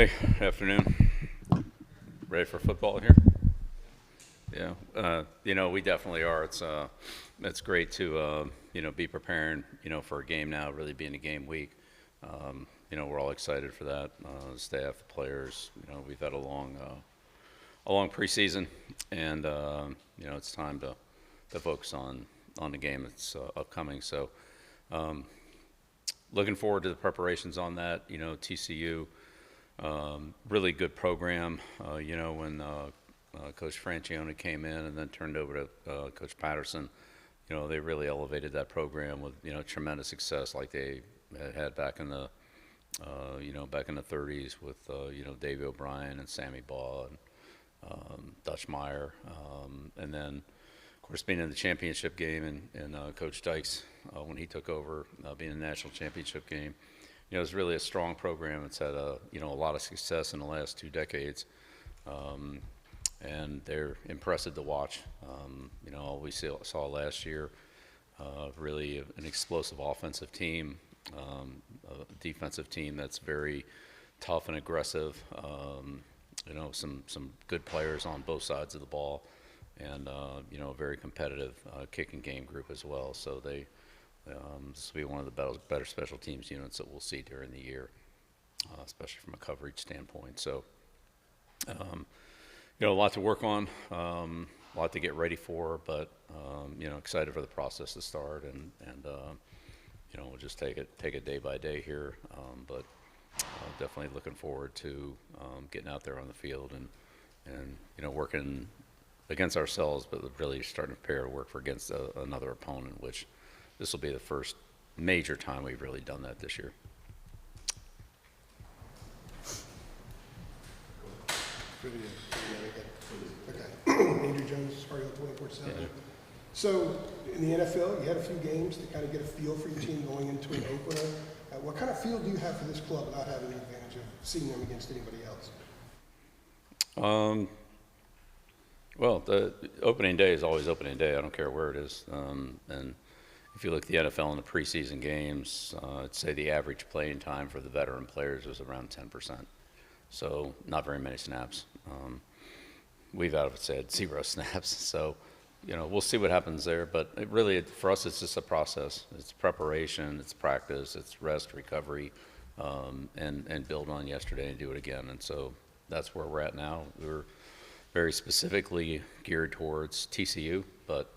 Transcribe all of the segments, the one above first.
Hey, afternoon. Ready for football here? Yeah, we definitely are. It's great to be preparing for a game now, really being a game week. We're all excited for that. The staff, the players. We've had a long preseason, and it's time to focus on the game that's upcoming. So, looking forward to the preparations on that. TCU. Really good program. When Coach Francione came in and then turned over to Coach Patterson, they really elevated that program with tremendous success like they had back in the 30s with Davey O'Brien and Sammy Baugh and Dutch Meyer, and then of course being in the championship game and Coach Dykes when he took over being in the national championship game. It's really a strong program. It's had a lot of success in the last 2 decades, and they're impressive to watch. We saw last year, really an explosive offensive team, a defensive team that's very tough and aggressive. Some good players on both sides of the ball, and a very competitive kicking game group as well. So this will be one of the better special teams units that we'll see during the year, especially from a coverage standpoint. So, a lot to work on, a lot to get ready for, but excited for the process to start, and we'll just take it day by day here. But definitely looking forward to getting out there on the field and working against ourselves, but really starting to prepare to work against another opponent, which this will be the first major time we've really done that this year. Okay. Andrew Jones, Spargo 24/7. Yeah. So in the NFL, you had a few games to kind of get a feel for your team going into an opener. What kind of feel do you have for this club without having the advantage of seeing them against anybody else? Well, the opening day is always opening day. I don't care where it is. And if you look at the NFL in the preseason games, I'd say the average playing time for the veteran players was around 10%. So not very many snaps. We've obviously had 0 snaps. So, we'll see what happens there. But for us, it's just a process. It's preparation, it's practice, it's rest, recovery, and build on yesterday and do it again. And so that's where we're at now. We're very specifically geared towards TCU, but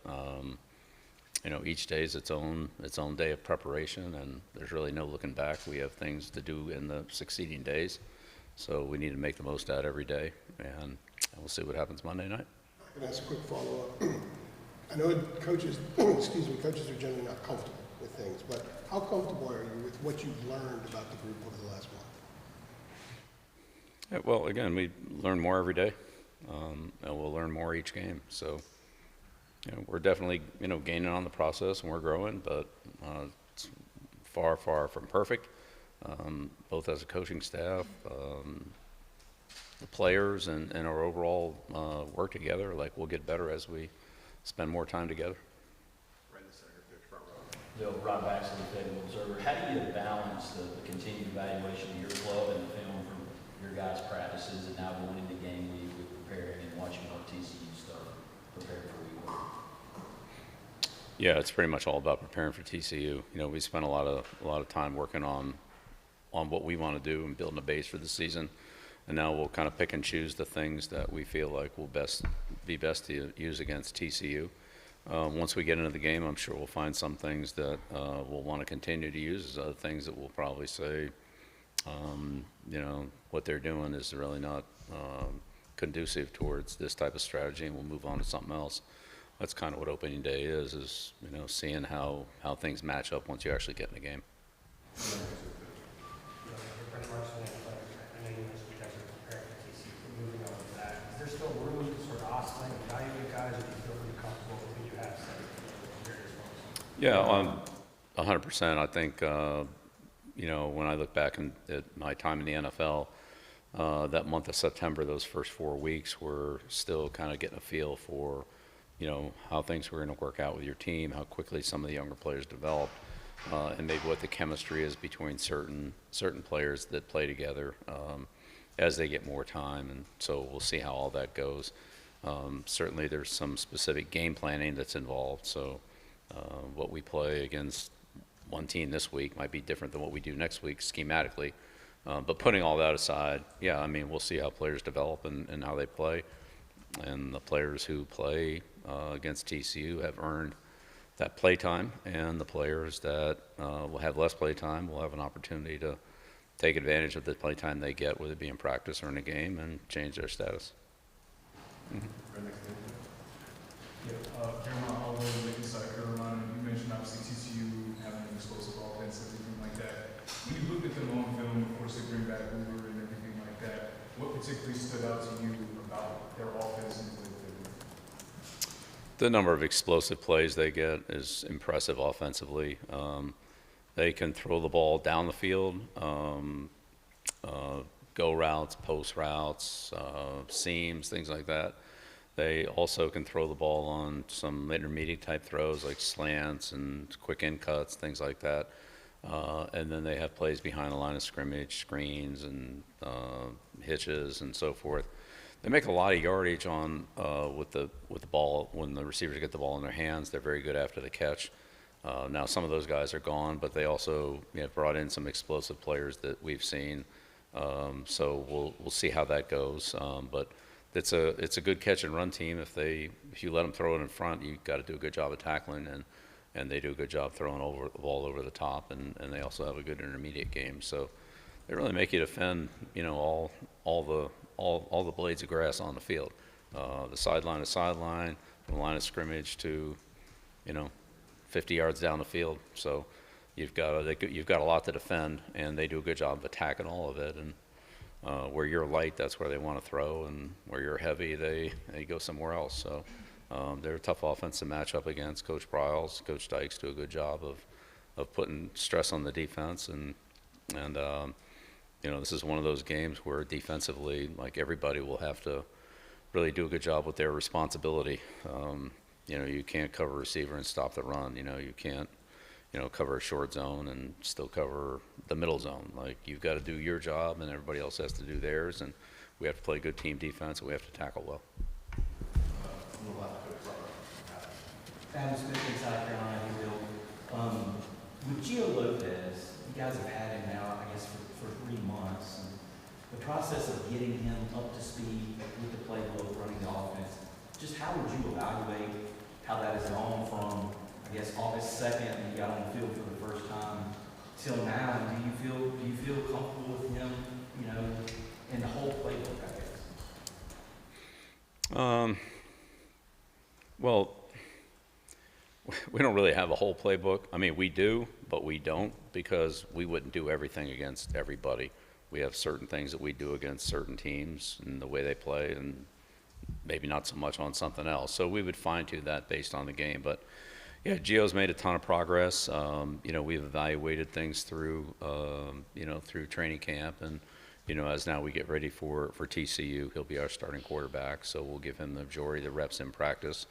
each day is its own day of preparation, and there's really no looking back. We have things to do in the succeeding days, so we need to make the most out every day, and we'll see what happens Monday night. I'm going to ask a quick follow-up. I know coaches are generally not comfortable with things, but how comfortable are you with what you've learned about the group over the last month? Yeah, well, again, we learn more every day, and we'll learn more each game. So, we're definitely, gaining on the process, and we're growing, but it's far, far from perfect, both as a coaching staff, the players, and our overall work together. Like, we'll get better as we spend more time together. Bill, Rob Baxley, Federal Observer. How do you balance the continued evaluation of your club and the film from your guys' practices and now going into game week with preparing and watching what TCU start prepare for week 1? Yeah, it's pretty much all about preparing for TCU. We spent a lot of time working on what we want to do and building a base for the season, and now we'll kind of pick and choose the things that we feel like will be best to use against TCU. Once we get into the game, I'm sure we'll find some things that we'll want to continue to use. As other things that we'll probably say, what they're doing is really not conducive towards this type of strategy, and we'll move on to something else. That's kind of what opening day is seeing how things match up once you actually get in the game. Is there still room to sort of oscillate and evaluate guys, or do you feel pretty comfortable with who you have set in various roles? Yeah, 100%. I think, when I look back at my time in the NFL, that month of September, those first 4 weeks were still kind of getting a feel for, how things were going to work out with your team, how quickly some of the younger players developed, and maybe what the chemistry is between certain players that play together. as they get more time, and so we'll see how all that goes. Certainly, there's some specific game planning that's involved. So, what we play against one team this week might be different than what we do next week schematically. But putting all that aside, yeah, I mean, we'll see how players develop and how they play. And the players who play against TCU have earned that play time, and the players that will have less play time will have an opportunity to take advantage of the play time they get, whether it be in practice or in a game, and change their status. Carolina Holloway, Lincoln South Carolina, you mentioned obviously TCU having an explosive offense, everything like that. When you looked at them on film, of course they bring back Hoover and everything like that, what particularly stood out to you about their offense and what they do? The number of explosive plays they get is impressive offensively. They can throw the ball down the field, go routes, post routes, seams, things like that. They also can throw the ball on some intermediate type throws like slants and quick in cuts, things like that. And then they have plays behind the line of scrimmage, screens and hitches and so forth. They make a lot of yardage on with the ball when the receivers get the ball in their hands. They're very good after the catch. Now some of those guys are gone, but they also brought in some explosive players that we've seen. So we'll see how that goes. But it's a good catch and run team. If you let them throw it in front, you've got to do a good job of tackling, and they do a good job throwing the ball over the top, and they also have a good intermediate game. So they really make you defend, all the blades of grass on the field, the sideline to sideline, from the line of scrimmage to, 50 yards down the field. So you've got a lot to defend, and they do a good job of attacking all of it. And where you're light, that's where they want to throw, and where you're heavy, they go somewhere else. So they're a tough offense to match up against. Coach Bryles, Coach Dykes do a good job of putting stress on the defense, and this is one of those games where defensively, like, everybody will have to really do a good job with their responsibility. You can't cover a receiver and stop the run. You can't, cover a short zone and still cover the middle zone. Like, you've got to do your job, and everybody else has to do theirs. And we have to play good team defense, and we have to tackle well. Adam Smith in South Carolina, Hill. With Gio Lopez, you guys have had him now, I guess, for 3 months. And the process of getting him up to speed with the playbook, running the offense, just how would you evaluate how that has gone from, I guess, August 2nd, when you got on the field for the first time, till now? And do you feel comfortable with him, in the whole playbook, I guess? Well, we don't really have a whole playbook. I mean, we do, but we don't, because we wouldn't do everything against everybody. We have certain things that we do against certain teams and the way they play, and maybe not so much on something else. So we would fine-tune that based on the game. But yeah, Gio's made a ton of progress. We've evaluated things through training camp, and as now we get ready for TCU, he'll be our starting quarterback. So we'll give him the majority of the reps in practice,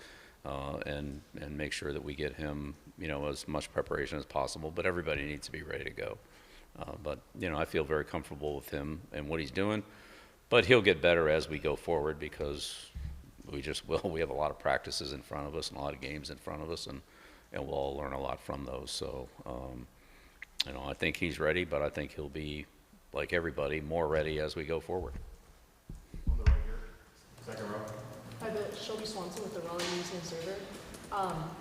and make sure that we get him, as much preparation as possible. But everybody needs to be ready to go. But I feel very comfortable with him and what he's doing. But he'll get better as we go forward, because we just will. We have a lot of practices in front of us and a lot of games in front of us, and we'll all learn a lot from those. So, I think he's ready, but I think he'll be, like everybody, more ready as we go forward. On the right here, second row. Hi, Shelby Swanson with the Raleigh News and Observer.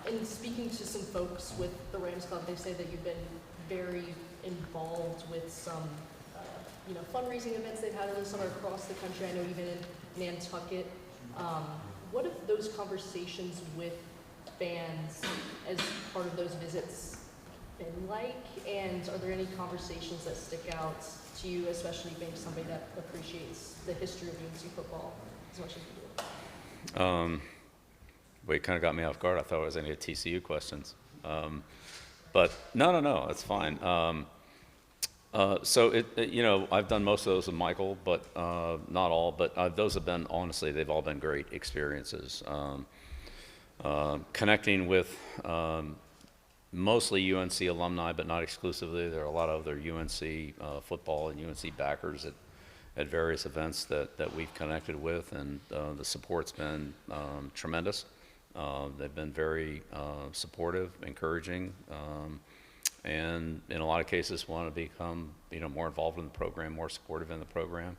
In speaking to some folks with the Rams Club, they say that you've been very involved with some, fundraising events they've had over the summer across the country. I know even in Nantucket. What have those conversations with fans as part of those visits been like? And are there any conversations that stick out to you, especially being somebody that appreciates the history of UNC football as much as you do? Well, you kind of got me off guard. I thought I was going to get TCU questions. But no, it's fine. So I've done most of those with Michael, but not all. But those have been, honestly, they've all been great experiences. Connecting with mostly UNC alumni, but not exclusively. There are a lot of other UNC football and UNC backers at various events that we've connected with, and the support's been tremendous. They've been very supportive, encouraging, and in a lot of cases want to become more involved in the program, more supportive in the program.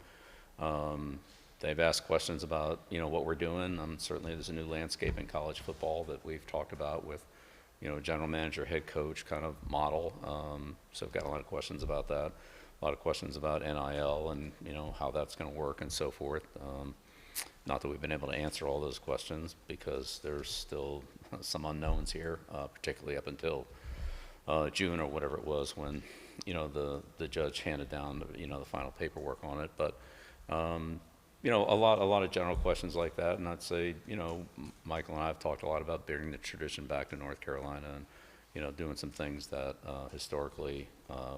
They've asked questions about what we're doing. Certainly there's a new landscape in college football that we've talked about with general manager, head coach kind of model. So I've got a lot of questions about that. A lot of questions about NIL and how that's going to work and so forth. Not that we've been able to answer all those questions because there's still some unknowns here, particularly up until June or whatever it was when the judge handed down the final paperwork on it. But a lot of general questions like that, and I'd say Michael and I have talked a lot about bringing the tradition back to North Carolina and doing some things that historically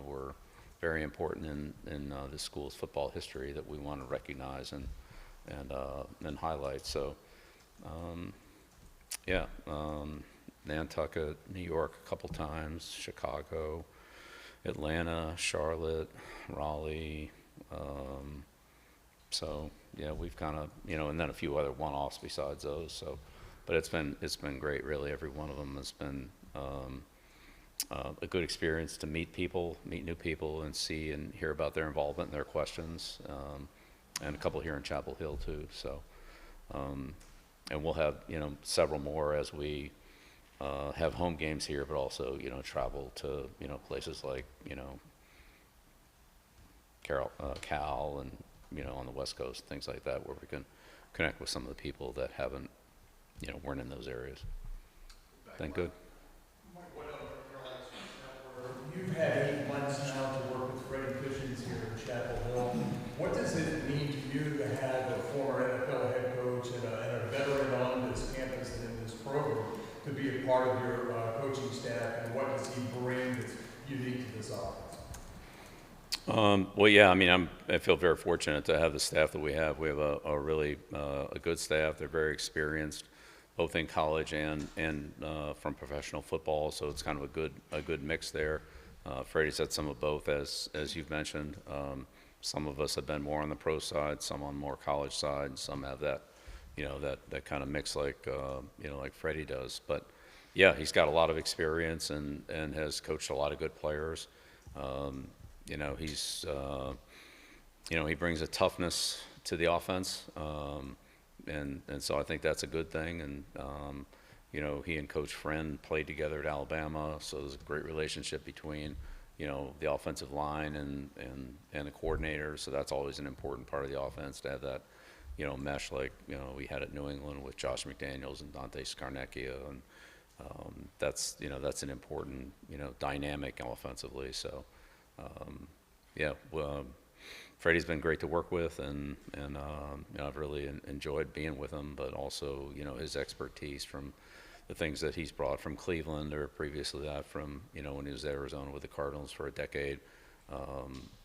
were very important in the school's football history that we want to recognize and highlight. So Nantucket, New York a couple times, Chicago, Atlanta, Charlotte, Raleigh. So yeah, we've kind of and then a few other one-offs besides those. So, but it's been great. Really, every one of them has been a good experience to meet new people, and see and hear about their involvement and their questions. And a couple here in Chapel Hill too. So, and we'll have several more as we have home games here, but also travel to places like Cal and on the West Coast, things like that, where we can connect with some of the people that haven't weren't in those areas. Been good. You've had 8 months now to work with Freddie Cushings here in Chapel Hill. What does it mean to you to have a former NFL head coach and a veteran on this campus and in this program to be a part of your coaching staff, and what does he bring that's unique to this offense? Well, yeah, I mean, I feel very fortunate to have the staff that we have. We have a really a good staff. They're very experienced, both in college and from professional football. So it's kind of a good mix there. Freddie's had some of both, as you've mentioned. Some of us have been more on the pro side, some on more college side, and some have that, that kind of mix like like Freddie does. But yeah, he's got a lot of experience and has coached a lot of good players. He's he brings a toughness to the offense, and so I think that's a good thing. And he and Coach Friend played together at Alabama, so there's a great relationship between the offensive line and the coordinator. So that's always an important part of the offense, to have that mesh like we had at New England with Josh McDaniels and Dante Scarnecchia, and that's an important dynamic offensively. So. Freddie's been great to work with, and I've really enjoyed being with him. But also, his expertise from the things that he's brought from Cleveland, or previously that from when he was at Arizona with the Cardinals for a decade,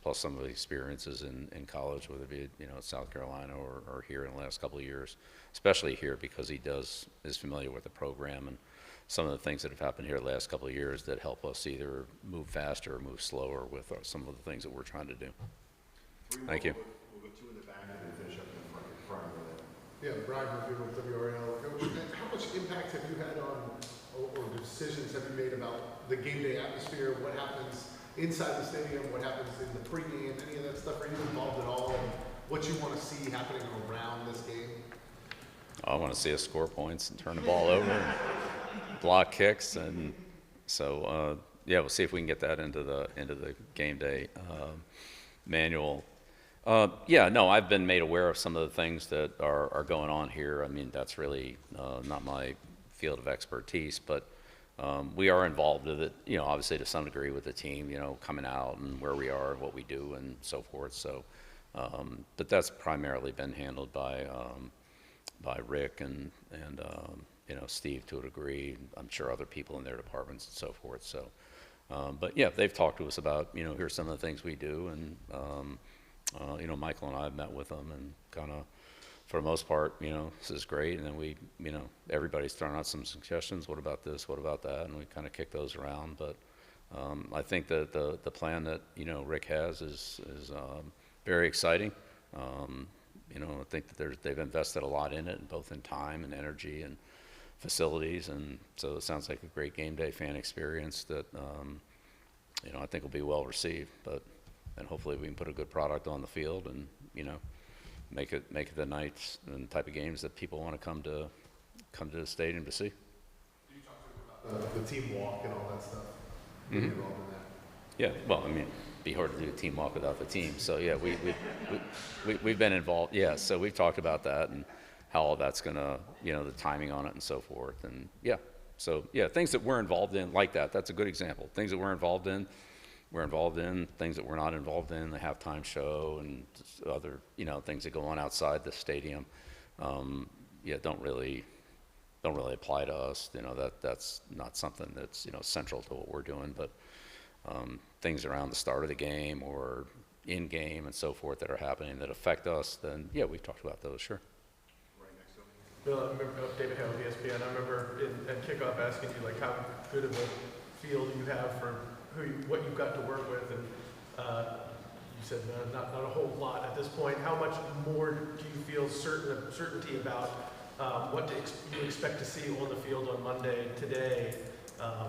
plus some of the experiences in college, whether it be South Carolina or here in the last couple of years, especially here because he is familiar with the program and some of the things that have happened here the last couple of years that help us either move faster or move slower with some of the things that we're trying to do. Thank you. We'll go 2 in the back and then finish up in the front over there. Yeah, Brian Murphy with WRL. Coach, how much impact have you had on, or decisions have you made about the game day atmosphere? What happens inside the stadium? What happens in the pregame? Any of that stuff? Are you involved at all in what you want to see happening around this game? I want to see us score points and turn the ball over and block kicks, and so we'll see if we can get that into the game day manual. I've been made aware of some of the things that are going on here. I mean, that's really not my field of expertise, but we are involved with it, obviously to some degree with the team, coming out and where we are and what we do and so forth. So, but that's primarily been handled by Rick and Steve to a degree. I'm sure other people in their departments and so forth. So, but yeah, they've talked to us about here's some of the things we do, and Michael and I have met with them and kind of, for the most part, this is great. And then we, everybody's thrown out some suggestions. What about this? What about that? And we kind of kick those around. But I think that the plan that Rick has is very exciting. You know, I think that they've invested a lot in it, both in time and energy and facilities, and so it sounds like a great game day fan experience that, you know, I think will be well received. And hopefully we can put a good product on the field and, you know, make it the nights and type of games that people want to come to the stadium to see. The team walk and all that stuff. Mhm. Involved in that. Yeah, well, I mean, it'd be hard to do a team walk without the team. So yeah, we've been involved. Yeah, so we've talked about that and how all that's gonna, you know, the timing on it and so forth. And yeah, so yeah, things that we're involved in like that. That's a good example. Things that we're involved in. Things that we're not involved in, the halftime show and other, you know, things that go on outside the stadium, yeah, don't really apply to us. You know, that's not something that's, you know, central to what we're doing. But things around the start of the game or in game and so forth that are happening that affect us, then yeah, we've talked about those, sure. Bill, I remember David Hale of ESPN. I remember at kickoff asking you like how good of a field you have for what you've got to work with, and you said not a whole lot at this point. How much more do you feel certainty about what you expect to see on the field on Monday today? I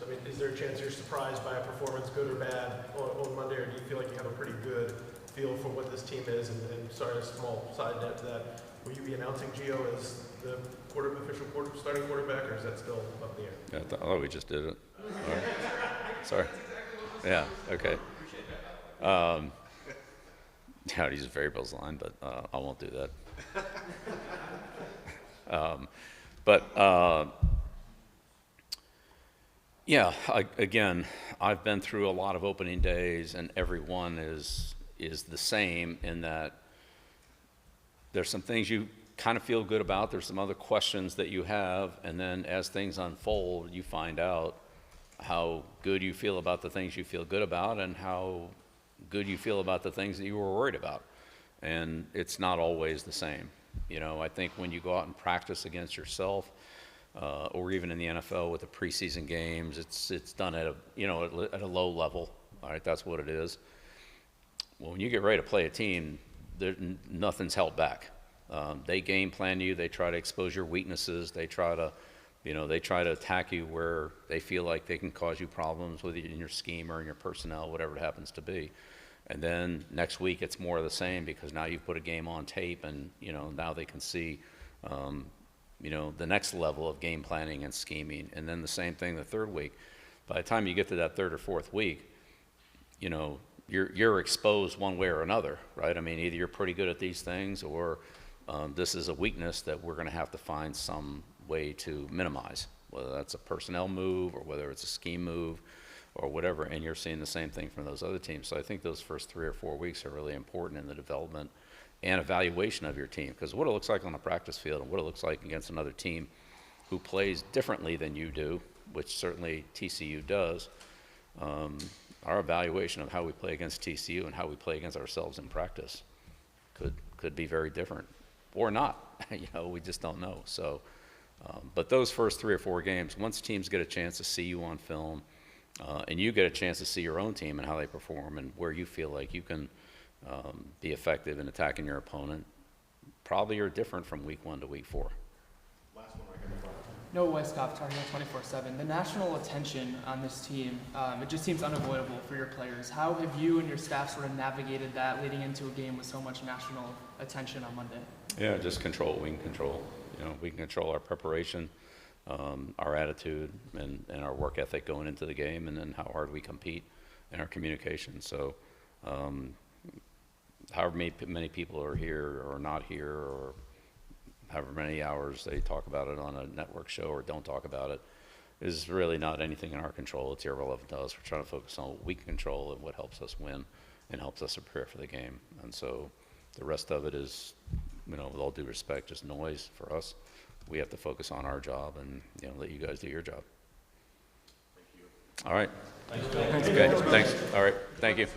mean, is there a chance you're surprised by a performance, good or bad, on Monday, or do you feel like you have a pretty good feel for what this team is? And sorry, a small side note to that. Will you be announcing Gio as the official starting quarterback, or is that still up in the air? Yeah, I thought we just did it. All right. Sorry. Yeah. Okay. Yeah, I'd use variables line, but I won't do that. Yeah. Again, I've been through a lot of opening days, and every one is the same in that there's some things you kind of feel good about. There's some other questions that you have, and then as things unfold, you find out how good you feel about the things you feel good about and how good you feel about the things that you were worried about. And it's not always the same. You know, I think when you go out and practice against yourself, or even in the NFL with the preseason games, it's done at a low level. All right, that's what it is. Well, when you get ready to play a team, nothing's held back. They game plan you. They try to expose your weaknesses. They try to attack you where they feel like they can cause you problems with in your scheme or in your personnel, whatever it happens to be. And then next week it's more of the same because now you've put a game on tape, and you know now they can see, the next level of game planning and scheming. And then the same thing the third week. By the time you get to that third or fourth week, you know you're exposed one way or another, right? I mean, either you're pretty good at these things, or this is a weakness that we're going to have to find some way to minimize, whether that's a personnel move or whether it's a scheme move or whatever. And you're seeing the same thing from those other teams. So I think those first 3 or 4 weeks are really important in the development and evaluation of your team, because what it looks like on the practice field and what it looks like against another team who plays differently than you do, which certainly TCU does, our evaluation of how we play against TCU and how we play against ourselves in practice could be very different or not. You know, we just don't know. So but those first 3 or 4 games, once teams get a chance to see you on film, and you get a chance to see your own team and how they perform and where you feel like you can be effective in attacking your opponent, probably are different from week 1 to week 4. Last one right here in front. Noah Westcott, Tar Heel 24/7. The national attention on this team, it just seems unavoidable for your players. How have you and your staff sort of navigated that leading into a game with so much national attention on Monday? Yeah, just control what we can control. You know, we can control our preparation, our attitude, and our work ethic going into the game, and then how hard we compete in our communication. So however many people are here or not here, or however many hours they talk about it on a network show or don't talk about it, is really not anything in our control. It's irrelevant to us. We're trying to focus on what we can control and what helps us win and helps us prepare for the game. And so the rest of it is, you know, with all due respect, just noise for us. We have to focus on our job and, you know, let you guys do your job. Thank you. All right. Thanks, Bill. Okay, thanks. All right, thank you.